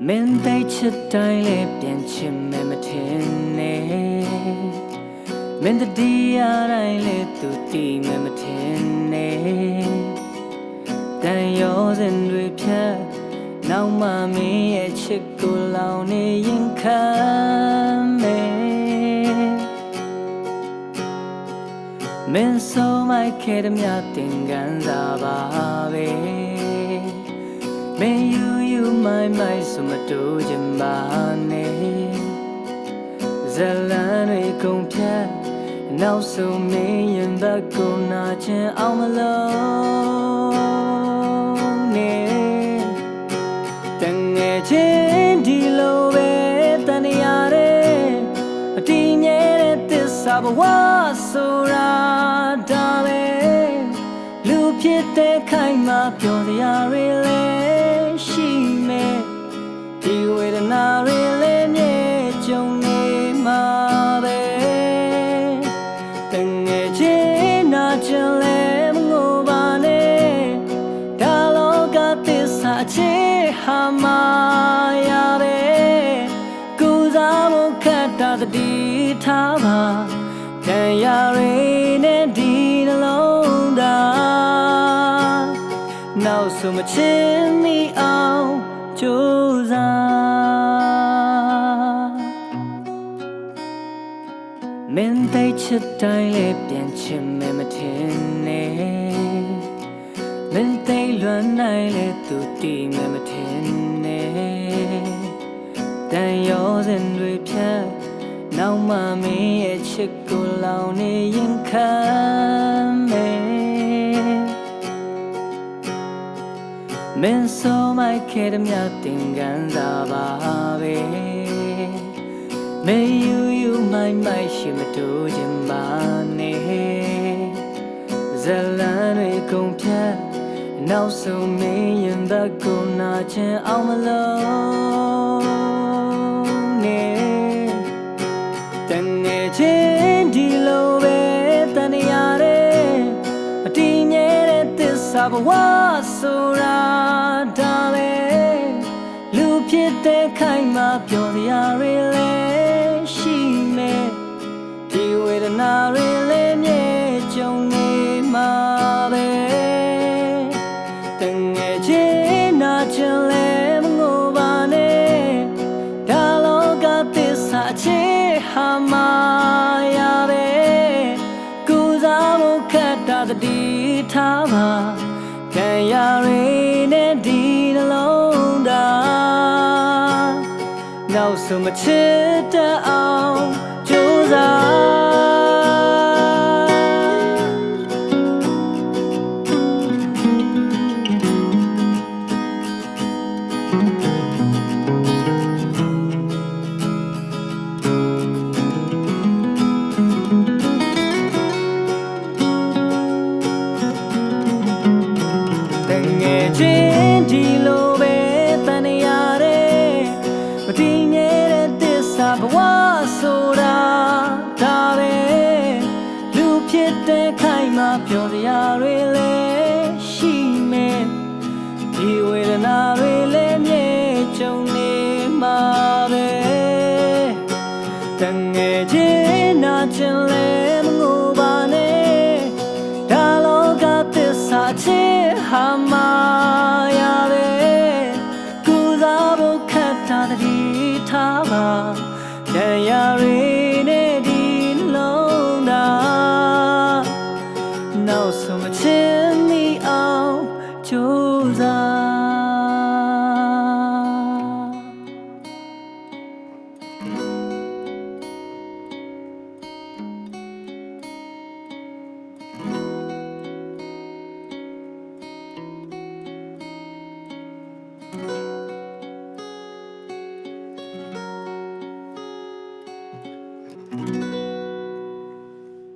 မင်းသိချစ်တိုင်းလဲပြန်ချင်မယ်မထင်နဲ့မင်းတတရားတိုင်းလဲသူတည်မယ်မထင်နဲ့တန်ရောစင်တွေဖြတ်နောက်မှမင်းရဲ့ချစ်ကိုလောင်နေရင်ခံမယ်မင်းဆိုမိုက်ခဲ့တဲ့မြတ်တင်ကန်စားပါပဲမင်းယူမိုင်ဆိုမတူချင်ပါနဲ့ဇလန်တွေကုန်ဖြတ်နောက်ဆုံးမင်းရင်ဘက်ကိုနာချင်အောင်မလို့နဲ့တငယ်ချင်းဒီလိုပဲတန်ရတဲ့အတီးမြဲတဲ့သစ္စာဘဝဆိုတာဒါပဲလူဖြစ်တဲ့ခိုင်မှာပြောစရာတွေလဲရှိမယ်ဒီဝေဒနာတွေလဲမြဲကြုံနေမှာပဲတငယ်ချင်းနာချင်လဲမငိုပါနဲ့ဒါလောကသစ္စာချေဟာမာရပဲကိုယ်စားဖို့ခက်တာတတိထားပါခံရရတဲ့ဒီနှလုံးသားနောက်ဆုံးမချင်မိအောင်ကြိုးစားမင်းသိချစ်တိုင်းလဲပြန်ချင်မယ်မထင်နဲ့မင်းသိလွမ်းနိုင်လဲသူတည်မယ်မထင်နဲ့တန်ရောစင်တွေဖြတ်နောက်မှမင်းရဲ့ချစ်ကိုလောင်နေရင်ခံမယ်မင်းဆိုမိုက်ခဲ့တဲ့မြတ်တင်ကန်စားပါပဲမင်းယူမိုင်ရှိမတူချင်ပါနဲ့ဇလန်တွေကုန်ဖြတ်နောက်ဆုံးမင်းရင်ဘက်ကိုနာချင်အောင်မလို့နဲ့တငယ်ချင်းဒီလိုပဲတန်ရတဲ့အတီးမြဲတဲ့သစ္စာဘဝဆိုတာဒါပဲလူဖြစ်တဲ့ခိုင်မှာပြောစရာတွေလဲရှိမယ်ဒီဝေဒနာတွေလဲမြဲကြုံနေမှာပဲတငယ်ချင်းနာချင်လဲမငိုပါနဲ့ဒါလောကသစ္စာချေဟာမာရပဲကိုယ်စားဖို့ခက်တာတတိထားပါခံရရတဲ့ဒီနှလုံးသားနောက်ဆုံးမချစ်တတ်အောင်ကြိုးစားချင်းဒီလိုပဲတန်ရတဲ့မတည်မြဲတဲ့သစ္စာဘဝဆိုတာဒါပဲလူဖြစ်တဲ့ခိုင်မှာပြောစရာတွေလဲရှိမယ်ဒီဝေဒနာတွေလဲမြဲကြုံနေမှာ